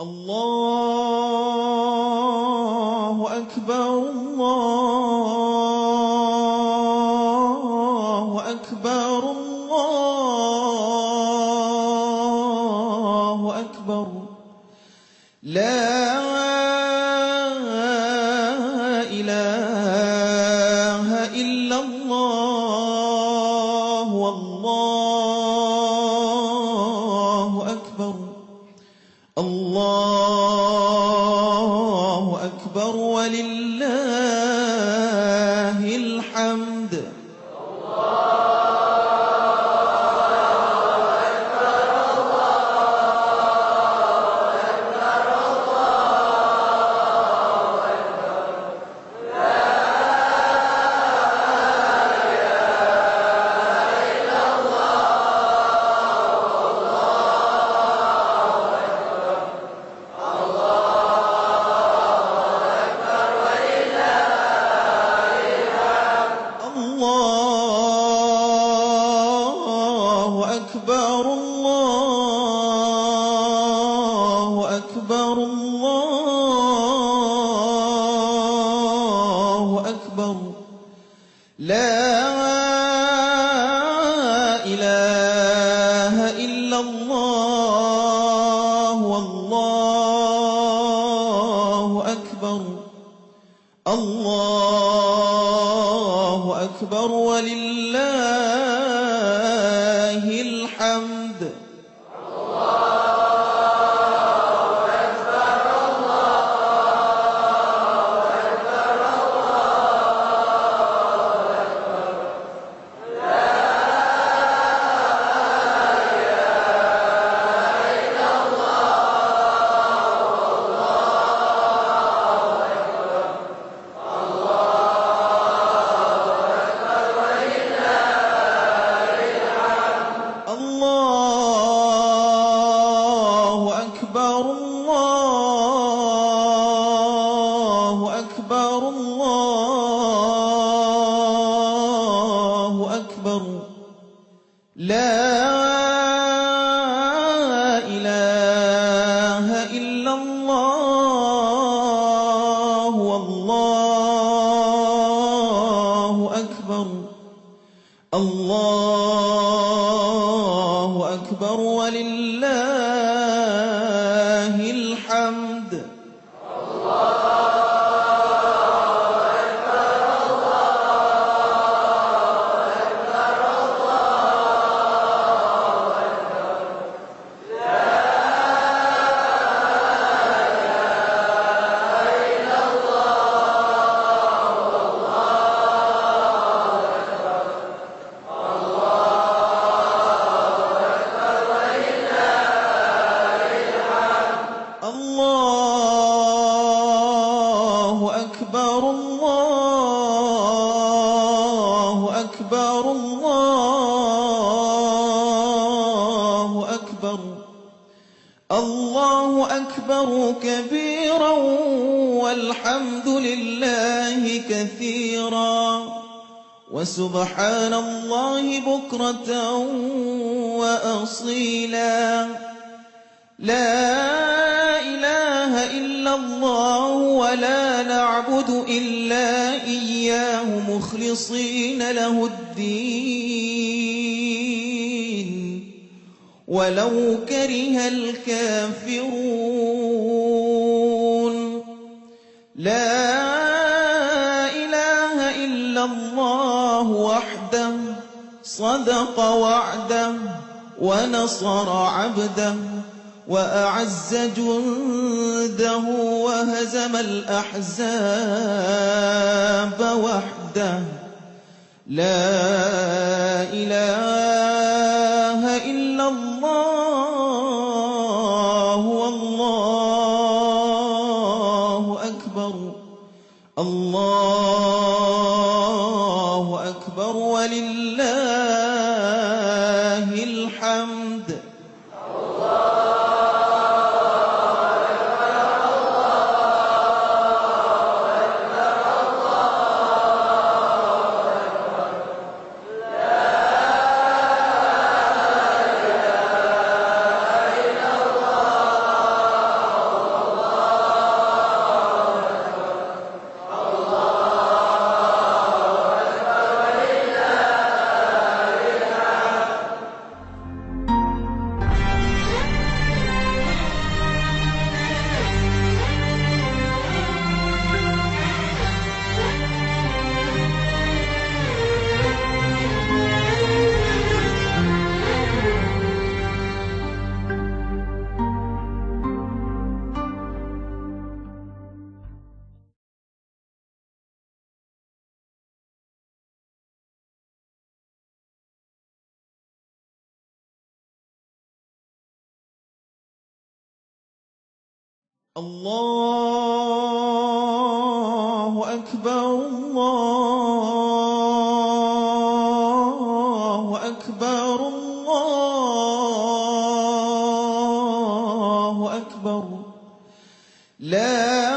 الله أكبر الله أكبر الله أكبر لا إله إلا الله والله أكبر الله أكبر ولله الحمد الله أكبر الله أكبر الله أكبر لا إله إلا الله والله أكبر الله أكبر ولله الحمد الله أكبر الله أكبر الله أكبر لا إله إلا الله والله أكبر الله أكبر ولله الحمد الله أكبر الله أكبر الله أكبر الله أكبر كبيرا والحمد لله كثيرا وسبحان الله بكرة وأصيلا لا إله إلا الله ولا نعبد إلا إياه مخلصين له الدين ولو كره الكافرون لا إله إلا الله وحده صدق وعده ونصر عبده وأعز جنده وهزم الأحزاب وحده لا إله إلا الله والله أكبر الله أكبر ولله الحمد الله أكبر الله أكبر الله أكبر لا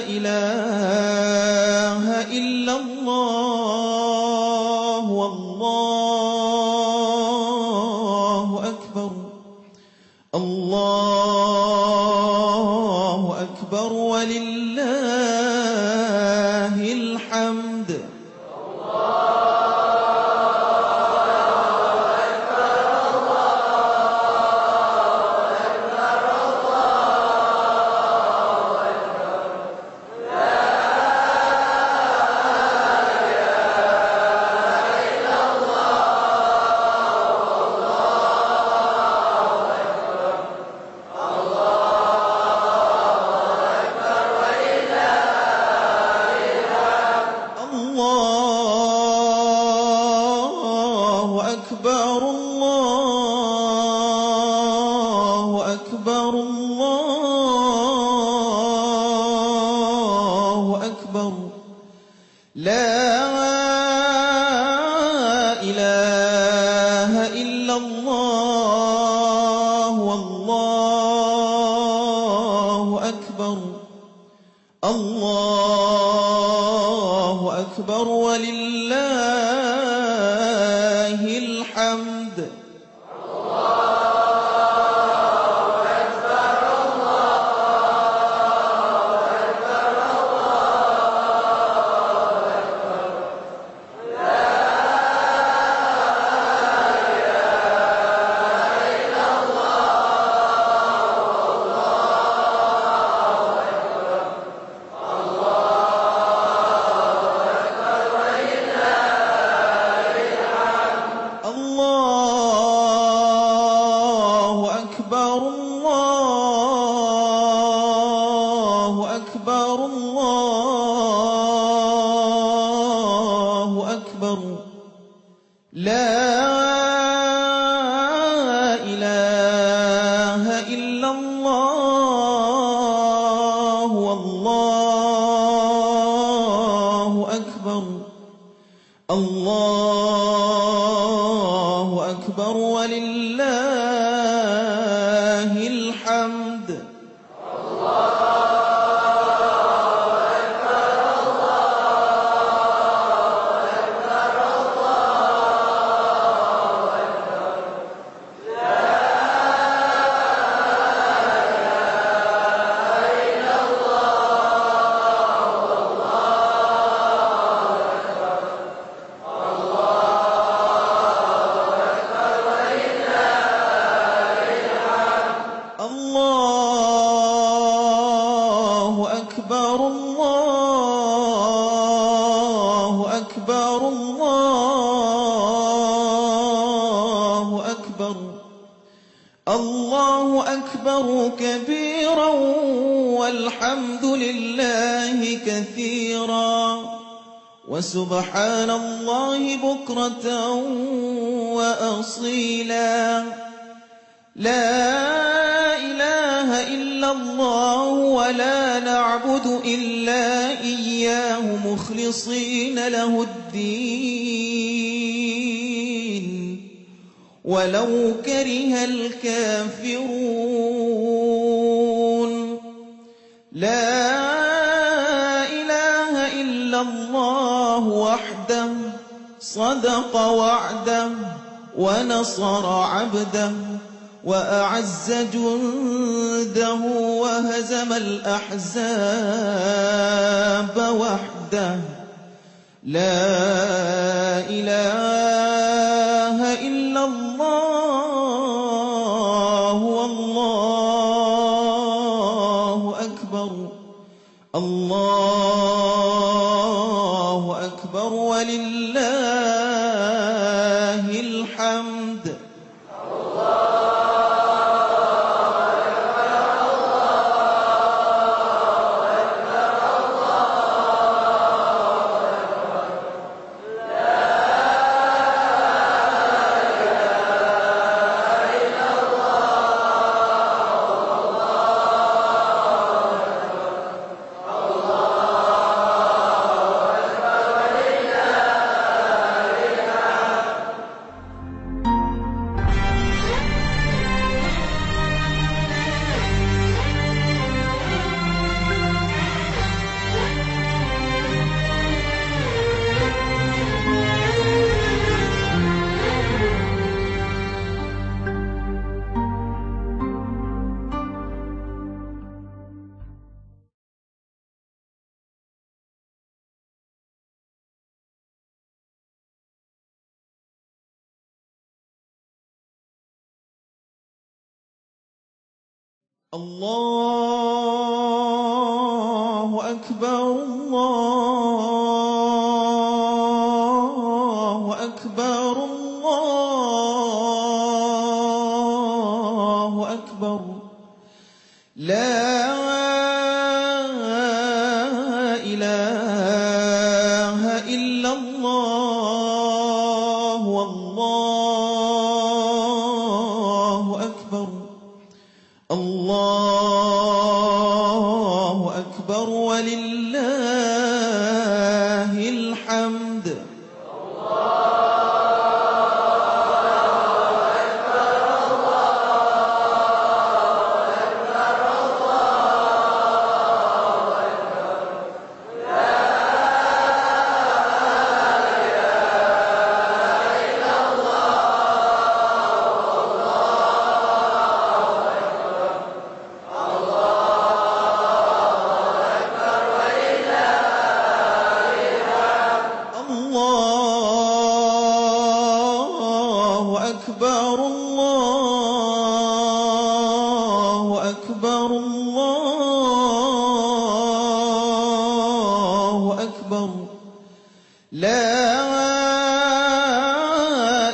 إله إلا الله والله أكبر الله أكبر ولله الحمد الله أكبر الله أكبر الله أكبر لا إله إلا الله والله أكبر الله أكبر ولله الحمد الله أكبر الله أكبر الله أكبر لا إله إلا الله والله أكبر الله أكبر ولله الحمد الله أكبر الله أكبر الله أكبر الله أكبر كبيرا والحمد لله كثيرا وسبحان الله بكرة وأصيلا لا إله إلا الله ولا نعبد إلا إياه مخلصين له الدين ولو كره الكافرون لا إله إلا الله وحده صدق وعده ونصر عبده وأعز جنده وهزم الأحزاب وحده لا إله إلا الله والله أكبر الله أكبر ولله الحمد الله أكبر الله أكبر الله أكبر لا إله إلا الله والله أكبر الله أكبر ولله الحمد الله أكبر الله أكبر الله أكبر لا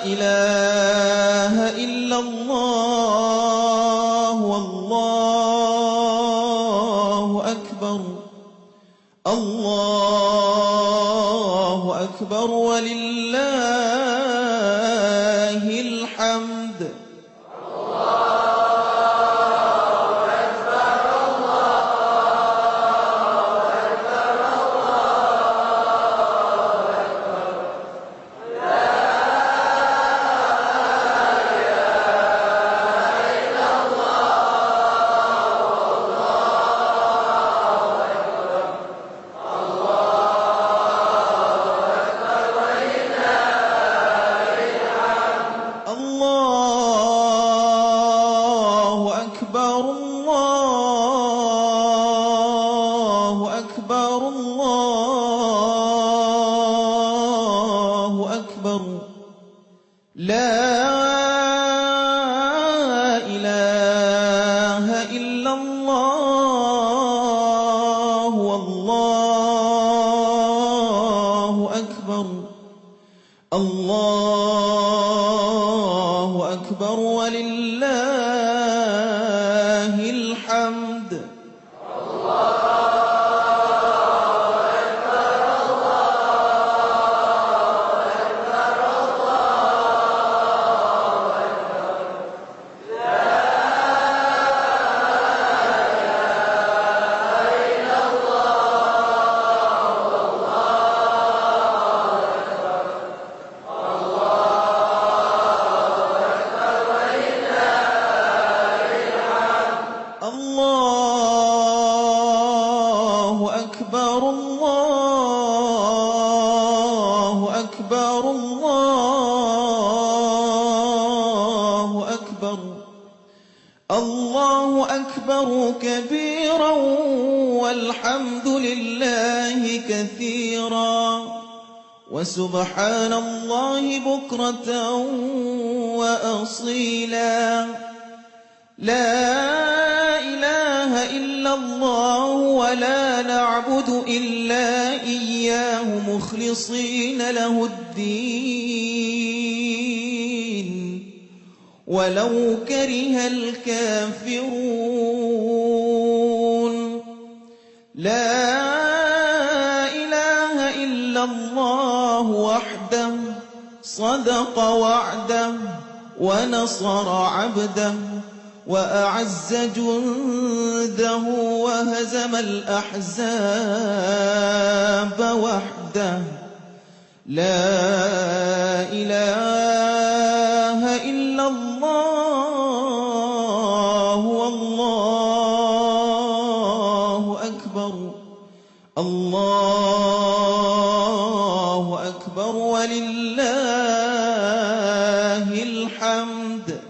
إله إلا الله والله أكبر الله أكبر ولله الحمد الله أكبر الله أكبر الله أكبر لا إله إلا الله والله أكبر الله أكبر ولله الحمد الله أكبر الله أكبر الله أكبر الله أكبر كبيرا والحمد لله كثيرا وسبحان الله بكرة وأصيلا لا إله إلا الله ولا نعبد إلا إياه مخلصين له الدين ولو كره الكافرون لا إله إلا الله وحده صدق وعده ونصر عبده وأعز جنده وهزم الأحزاب وحده لا إله إلا الله والله أكبر الله أكبر ولله الحمد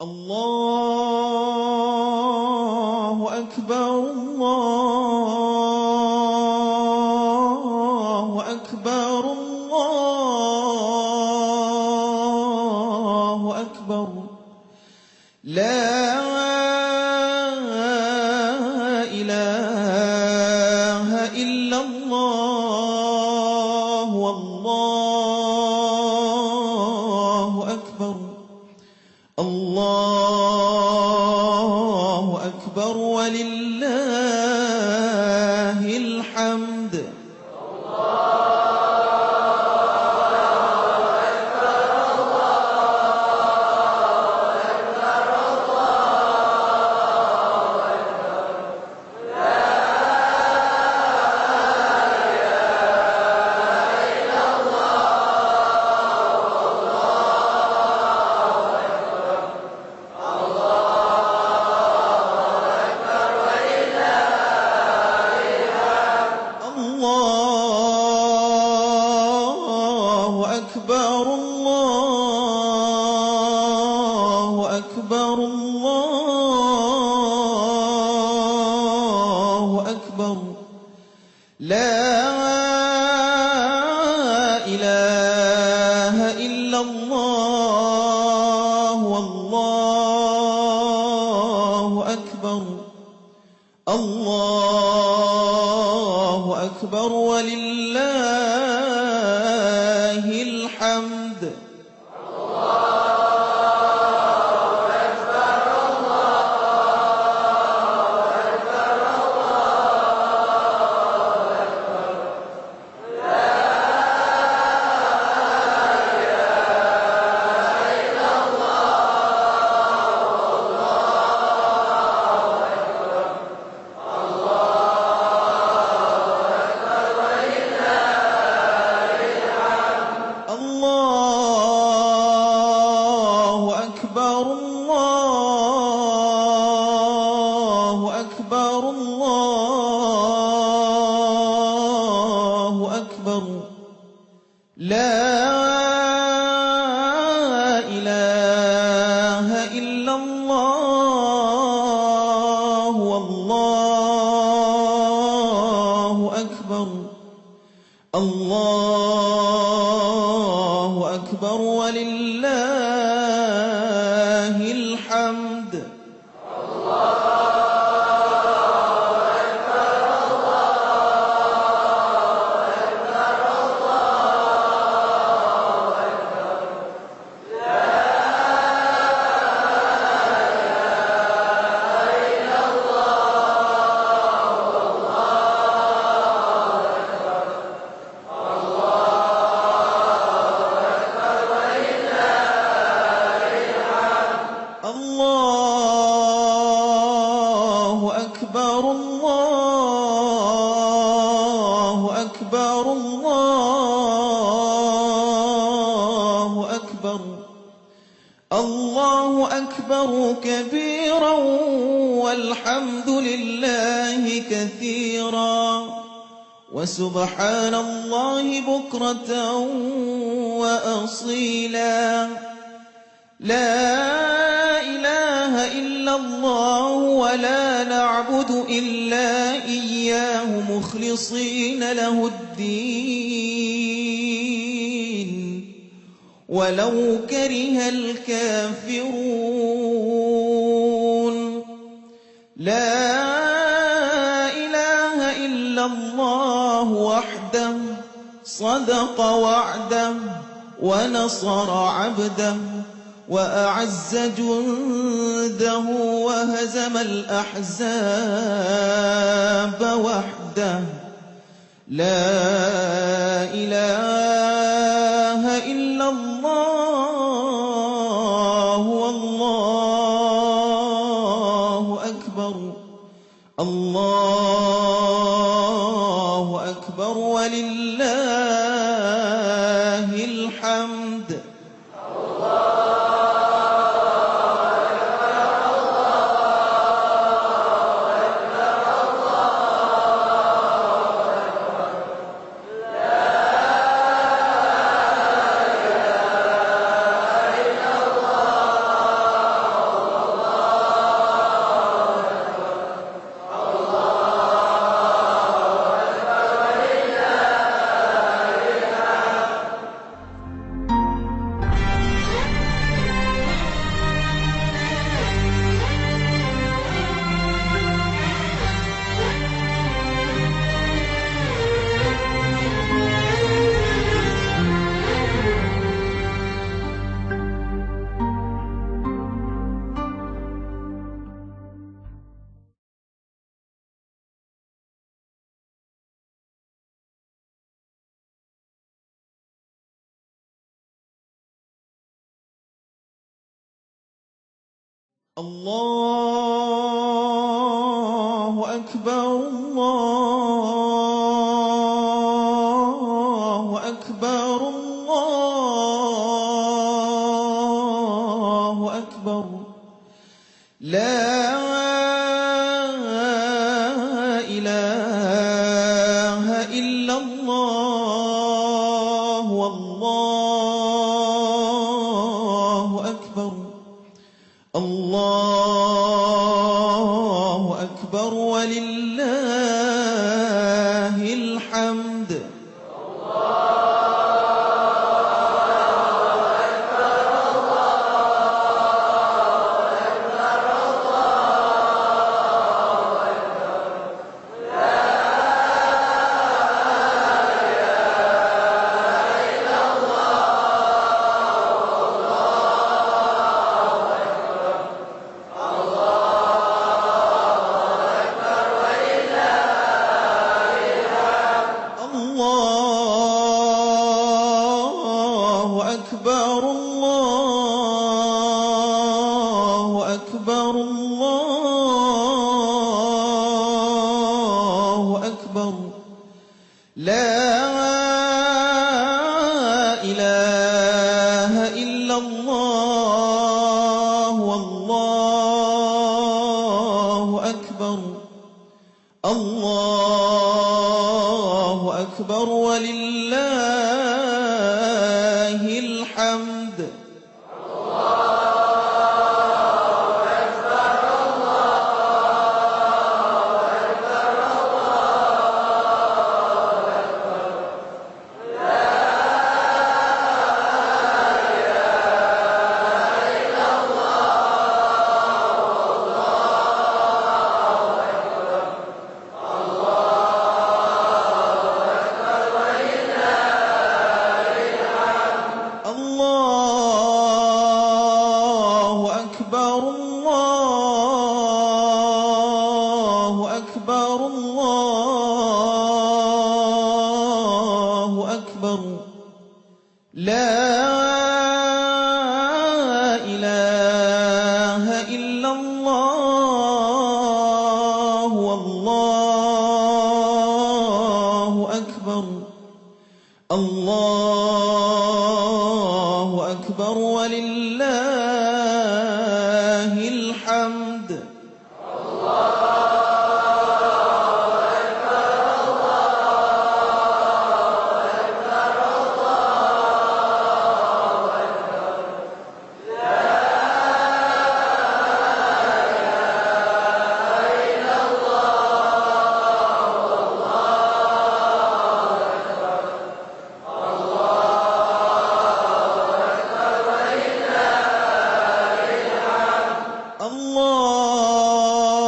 الله أكبر الله أكبر الله أكبر لا إله إلا الله والله أكبر الله أكبر ولله الحمد الله أكبر الله أكبر الله أكبر لا إله إلا الله والله أكبر الله أكبر ولله الحمد الله أكبر الله أكبر الله أكبر لا إله إلا الله والله أكبر الله أكبر ولله الحمد الله أكبر الله أكبر الله أكبر الله أكبر كبيرا والحمد لله كثيرا وسبحان الله بكرة وأصيلا لا إله إلا الله ولا نعبد إلا إياه مخلصين له الدين ولو كره الكافرون لا إله إلا الله وحده صدق وعده ونصر عبده وأعز جنده وهزم الأحزاب وحده لا إله إلا الله والله أكبر الله أكبر ولله الحمد الله أكبر الله أكبر الله أكبر لا إله إلا الله والله أكبر الله أكبر ولله الحمد الله أكبر الله أكبر الله أكبر لا إله إلا الله والله أكبر الله أكبر ولله الحمد الله أكبر الله أكبر الله أكبر لا إله إلا الله والله أكبر الله أكبر ولله الحمد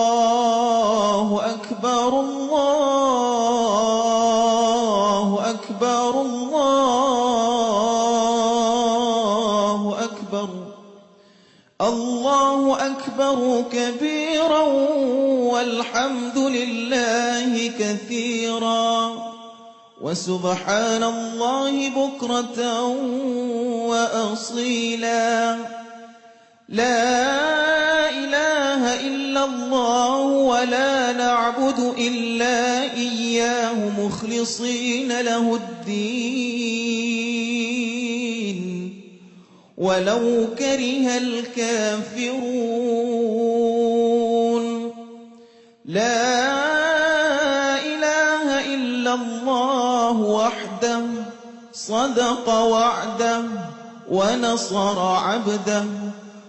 الله أكبر الله أكبر الله أكبر الله أكبر كبيرا والحمد لله كثيرا وسبحان الله بكرة وأصيلا لا إله إلا الله ولا نعبد إلا إياه مخلصين له الدين ولو كره الكافرون لا إله إلا الله وحده صدق وعده ونصر عبده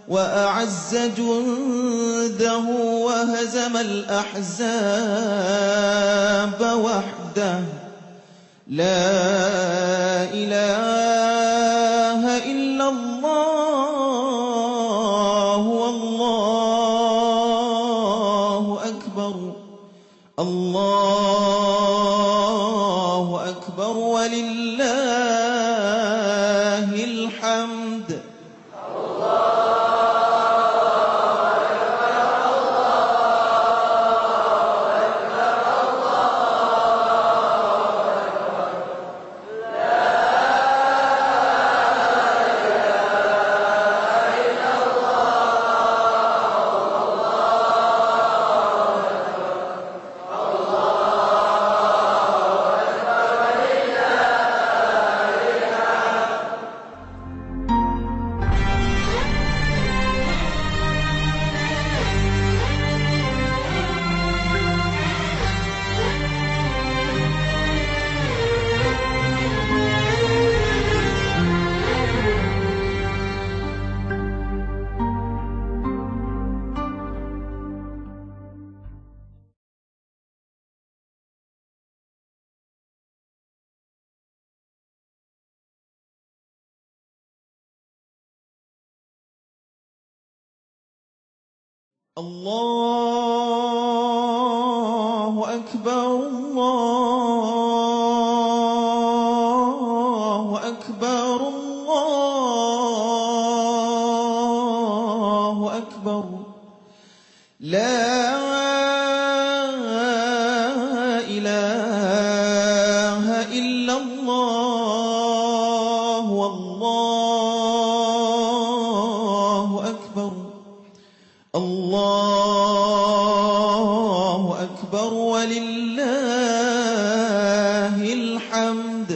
وأعز جنده وهزم الأحزاب وحده لا إله إلا الله والله أكبر الله أكبر ولله الحمد الله أكبر الله أكبر الله أكبر لا إله إلا الله والله أكبر الله أكبر ولله الحمد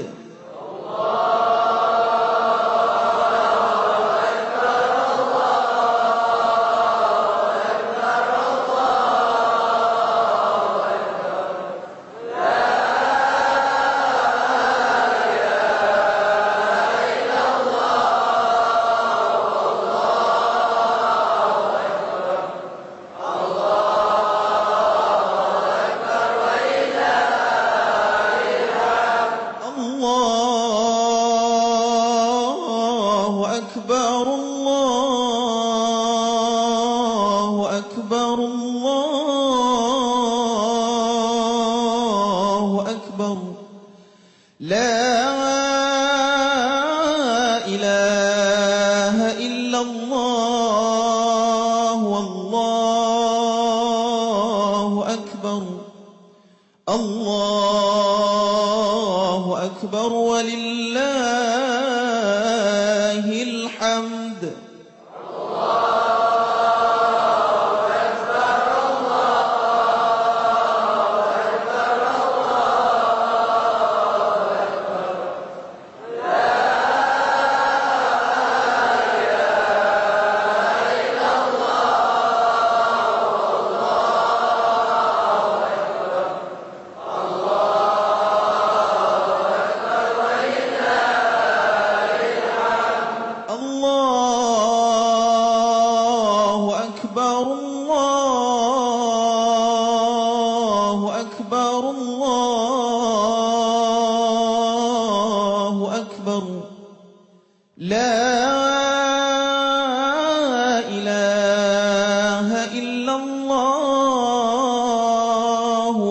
الله أكبر الله أكبر الله أكبر لا إله إلا الله والله أكبر الله أكبر ولله الحمد الله أكبر الله أكبر الله أكبر لا إله إلا الله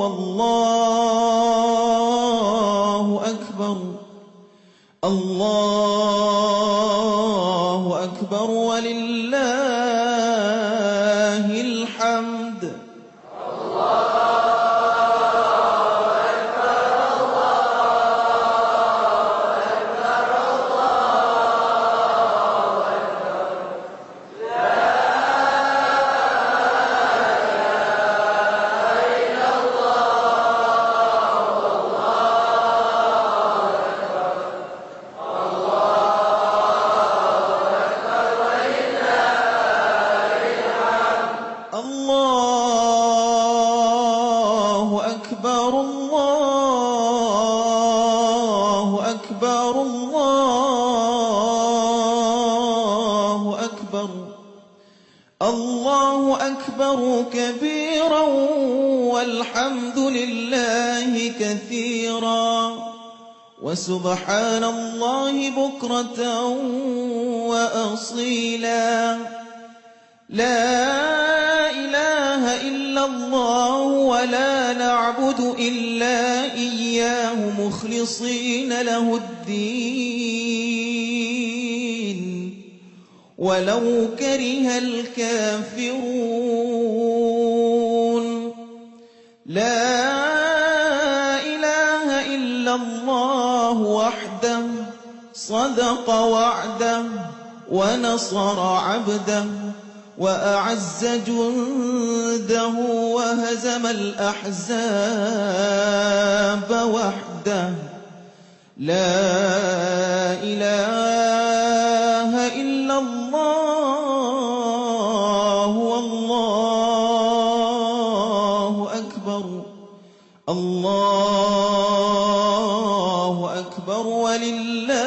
والله أكبر الله أكبر ولله الحمد الله أكبر الله أكبر الله أكبر الله أكبر كبيرا والحمد لله كثيرا وسبحان الله بكرة وأصيلا لا إله إلا الله ولا نعبد إلا إياه مخلصين له الدين ولو كره الكافرون لا إله إلا الله وحده صدق وعده ونصر عبده وأعز جنده وهزم الأحزاب وحده لا إله إلا الله والله أكبر الله أكبر ولله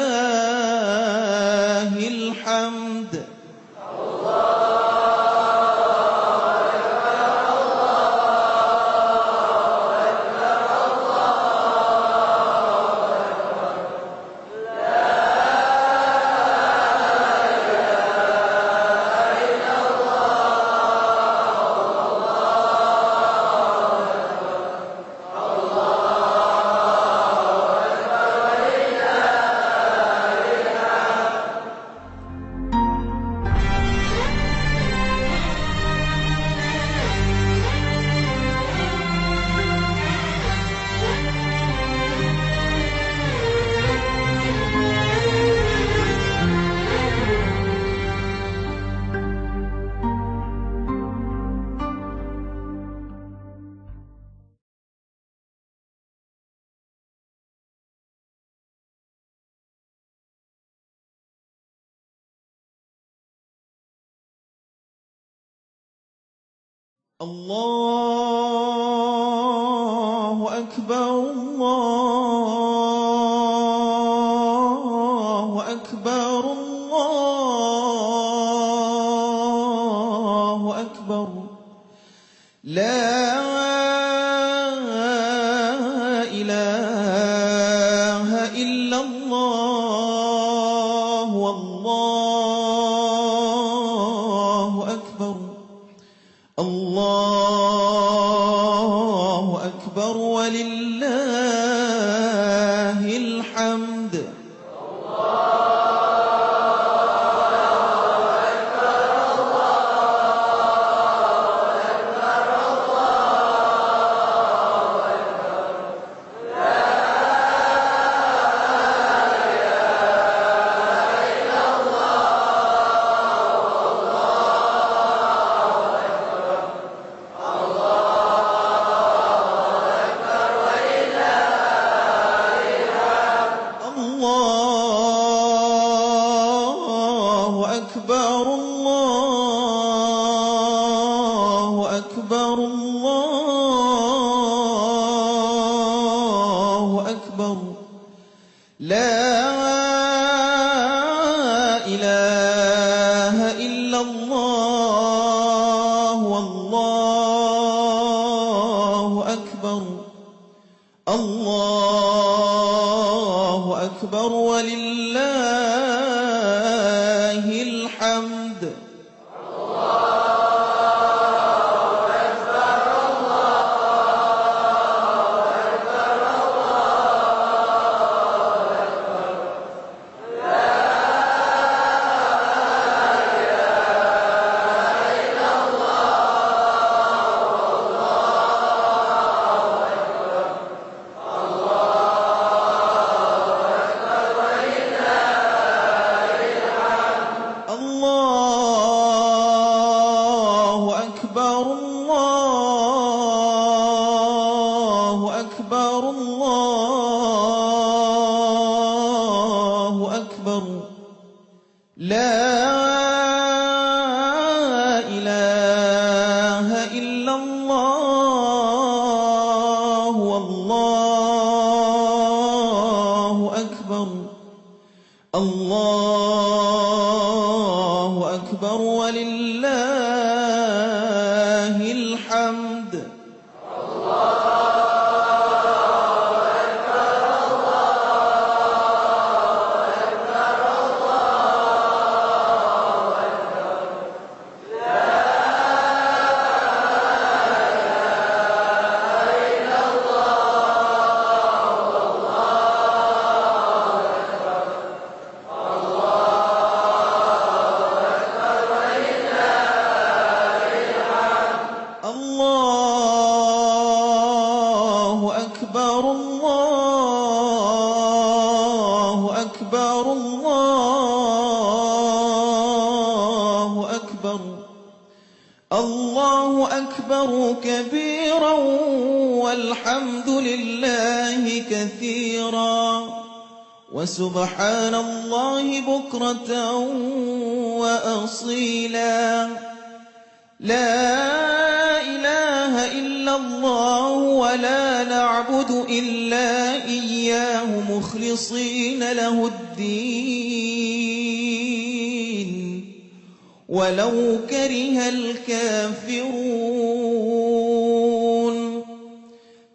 الحمد الله أكبر الله أكبر الله أكبر لا إله إلا الله والله أكبر الله أكبر ولله الحمد الله أكبر الله أكبر الله أكبر لا إله إلا الله والله أكبر الله أكبر ولله الحمد الله أكبر الله أكبر الله أكبر لا إله إلا الله والله أكبر الله أكبر ولله الحمد الله أكبر الله أكبر الله أكبر الله أكبر كبيرا والحمد لله كثيرا وسبحان الله بكرة وأصيلا لا إله إلا الله ولا نعبد إلا إياه مخلصين له الدين ولو كره الكافرون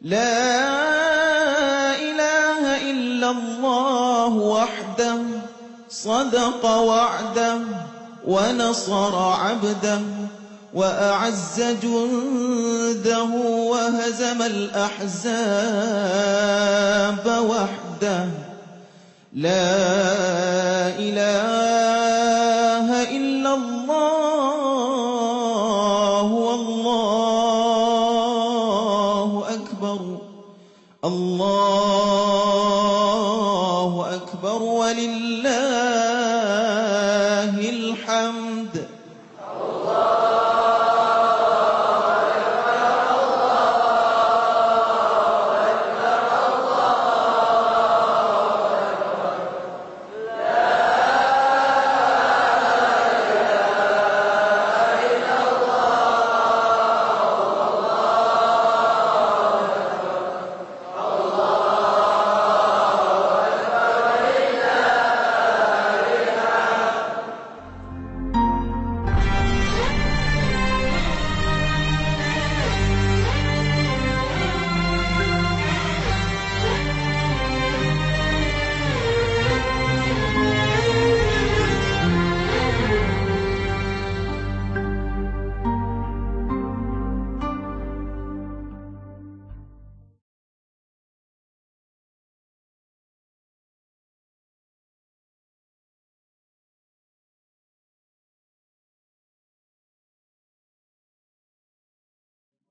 لا إله إلا الله وحده صدق وعده ونصر عبده وأعز جنده وهزم الأحزاب وحده لا إله إلا الله والله أكبر الله أكبر ولله الحمد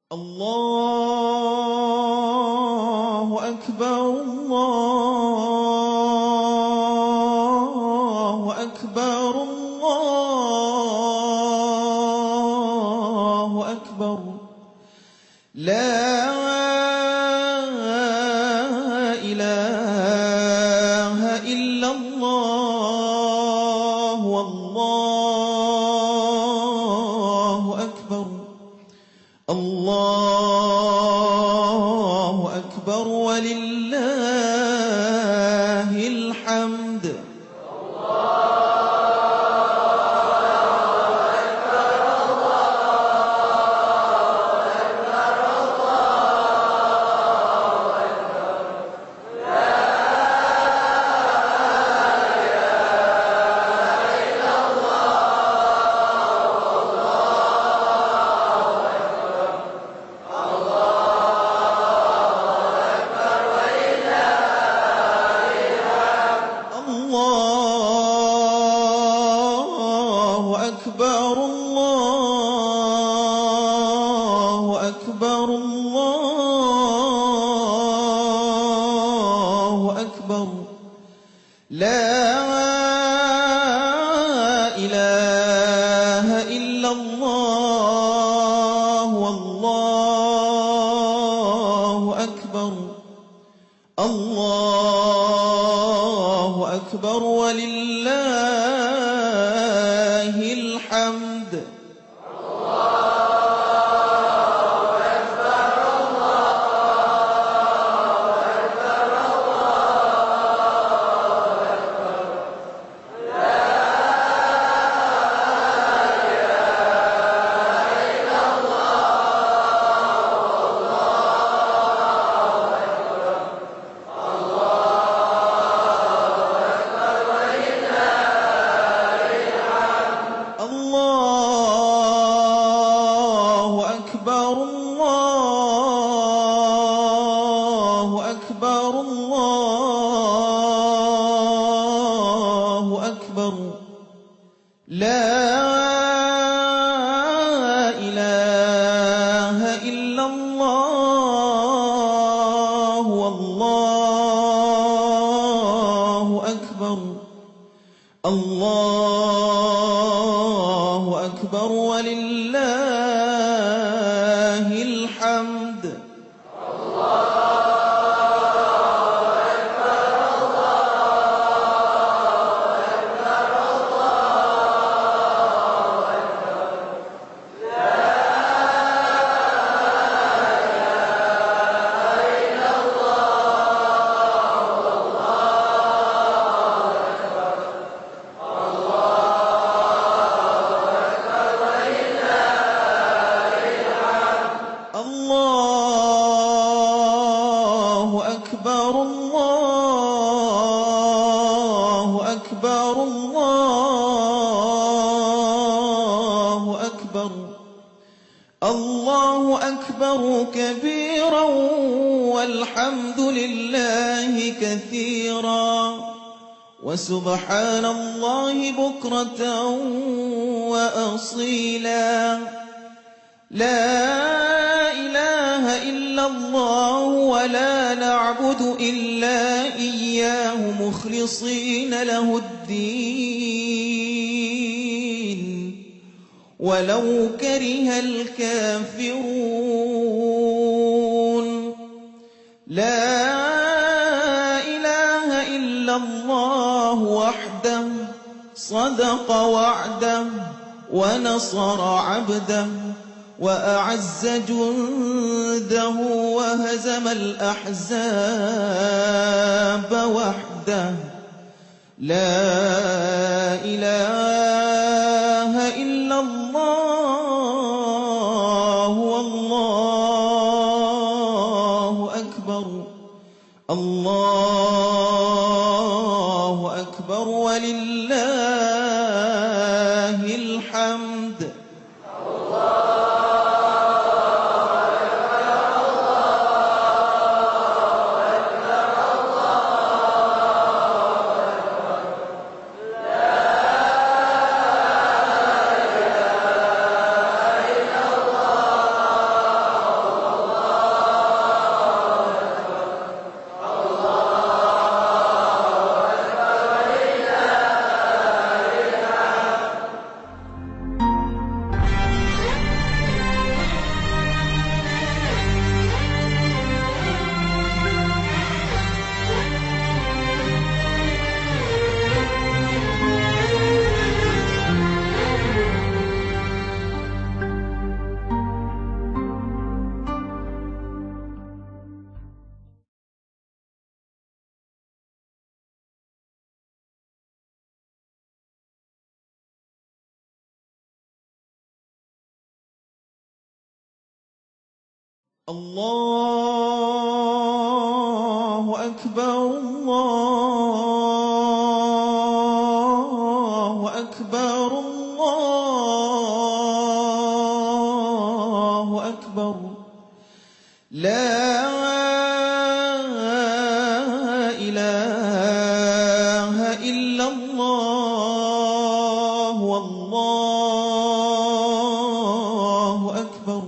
الله أكبر الله أكبر الله أكبر لا إله إلا الله والله أكبر الله أكبر ولله الحمد الله أكبر الله أكبر الله أكبر لا إله إلا الله والله أكبر الله أكبر ولله الحمد الله أكبر الله أكبر الله أكبر لا إله إلا الله والله أكبر الله أكبر ولله الحمد الله أكبر الله أكبر الله أكبر الله أكبر كبيرا والحمد لله كثيرا وسبحان الله بكرة وأصيلا لا إله إلا الله ولا نعبد إلا إياه مخلصين له الدين ولو كره الكافرون لا إله إلا الله وحده صدق وعده ونصر عبده وأعز جنده وهزم الأحزاب وحده لا إله إلا الله والله أكبر الله أكبر ولله الحمد الله أكبر الله أكبر الله أكبر لا إله إلا الله والله أكبر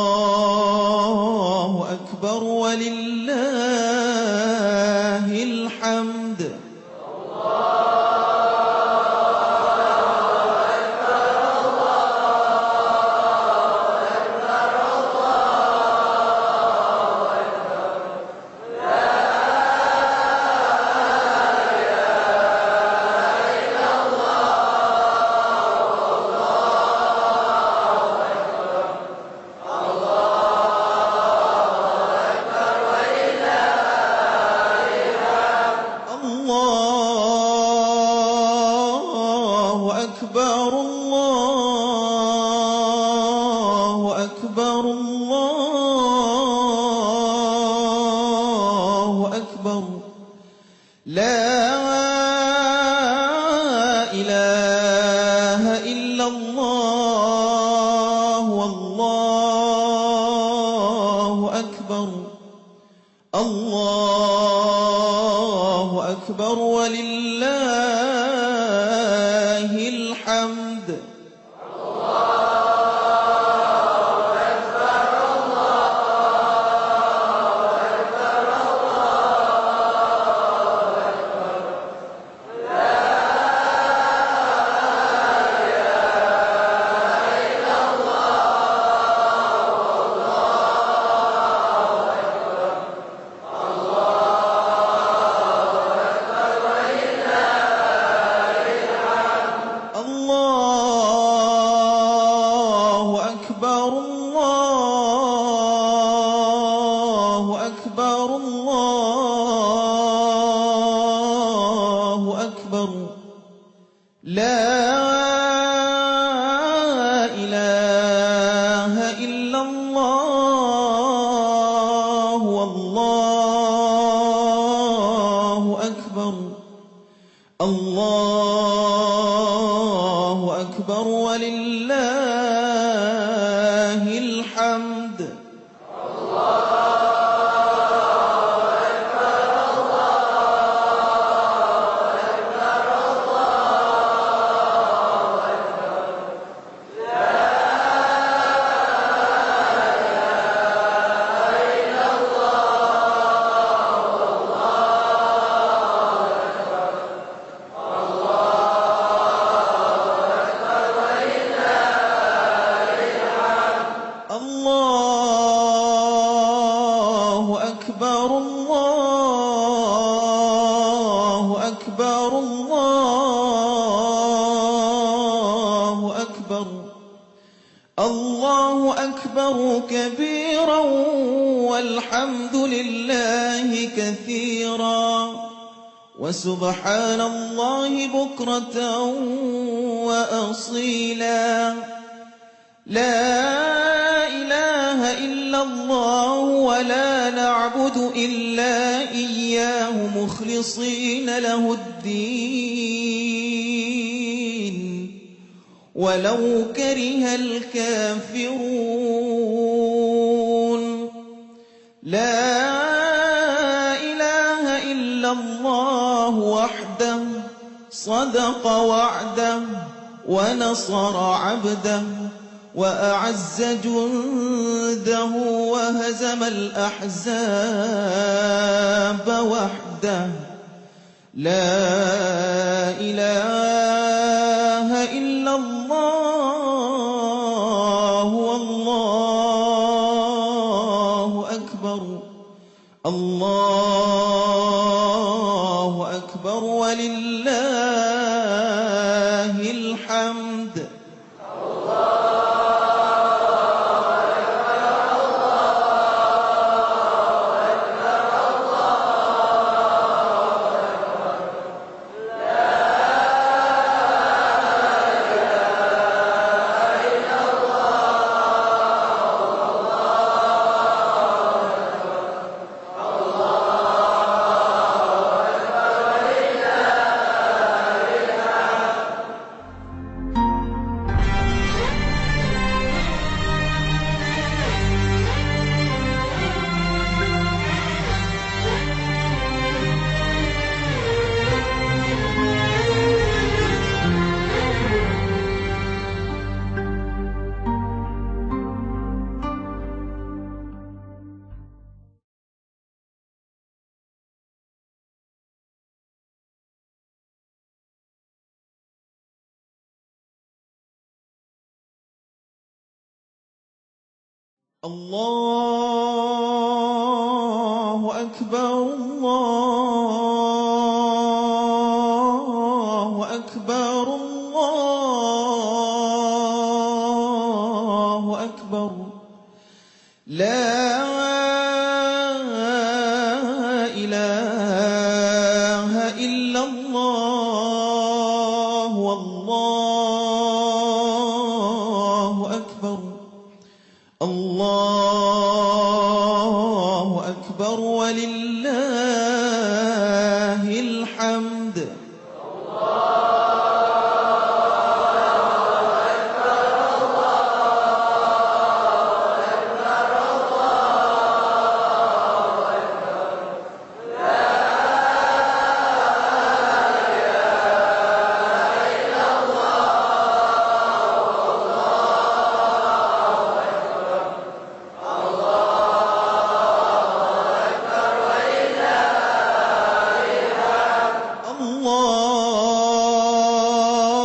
الله أكبر ولله الحمد الله أكبر الله أكبر الله أكبر لا إله إلا الله والله أكبر الله أكبر ولله الحمد الله أكبر الله أكبر الله أكبر لا إله إلا الله والله أكبر الله أكبر ولله الحمد الله أكبر الله أكبر الله أكبر الله أكبر كبيرا والحمد لله كثيرا وسبحان الله بكرة وأصيلا لا إله إلا الله ولا نعبد إلا إياه مخلصين له الدين ولو كره الكافرون لا إله إلا الله وحده صدق وعده ونصر عبده وأعز جنده وهزم الأحزاب وحده لا إله إلا الله والله أكبر الله أكبر ولله الحمد الله أكبر الله أكبر الله أكبر لا إله إلا الله والله أكبر الله أكبر ولله الحمد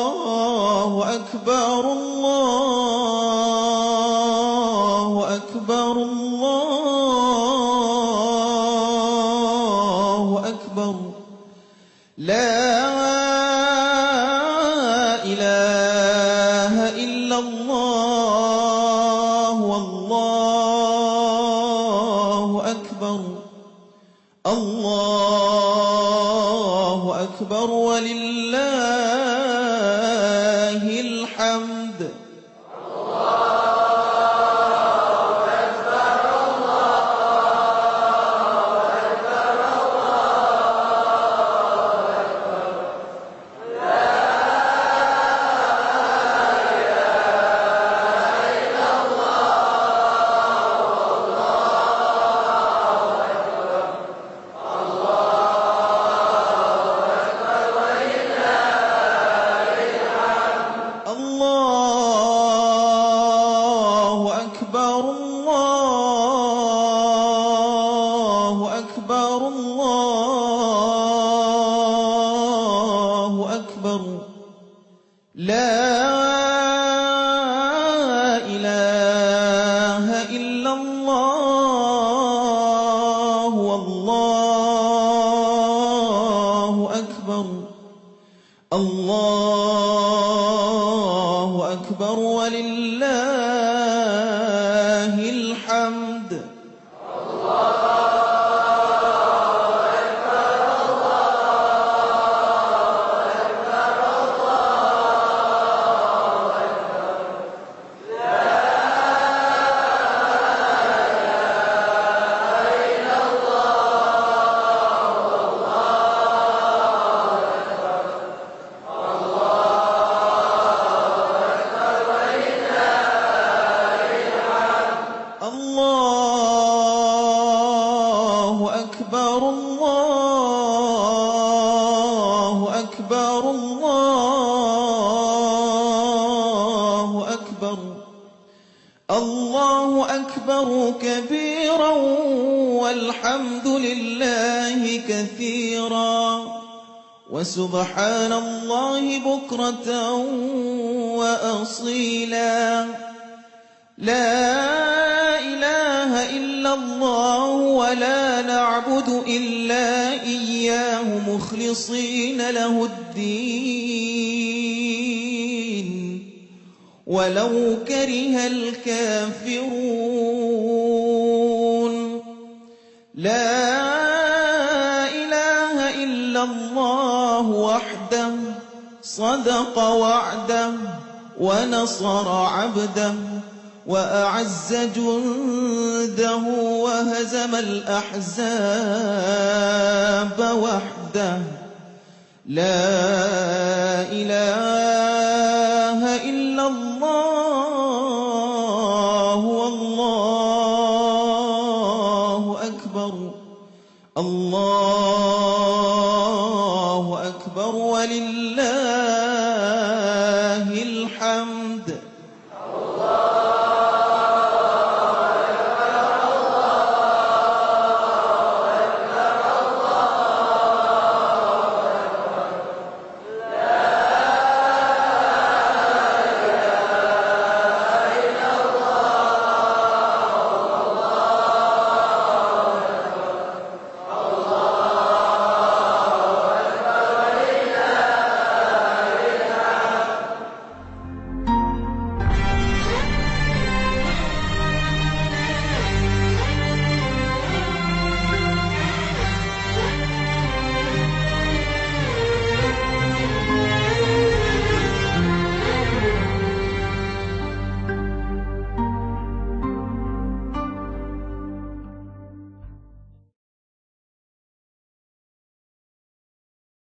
الله أكبر الله أكبر الله أكبر لا إله إلا الله والله أكبر الله أكبر ولله الحمد الله أكبر الله أكبر الله أكبر لا إله إلا الله والله أكبر الله أكبر ولله الحمد الله أكبر الله أكبر الله أكبر الله أكبر كبيرا والحمد لله كثيرا وسبحان الله بكرة وأصيلا لا إله إلا الله ولا نعبد إلا إياه مخلصين له الدين ولو كره الكافرون لا إله إلا الله وحده صدق وعده ونصر عبده وأعز جنده وهزم الأحزاب وحده لا إله إلا الله والله أكبر الله أكبر ولله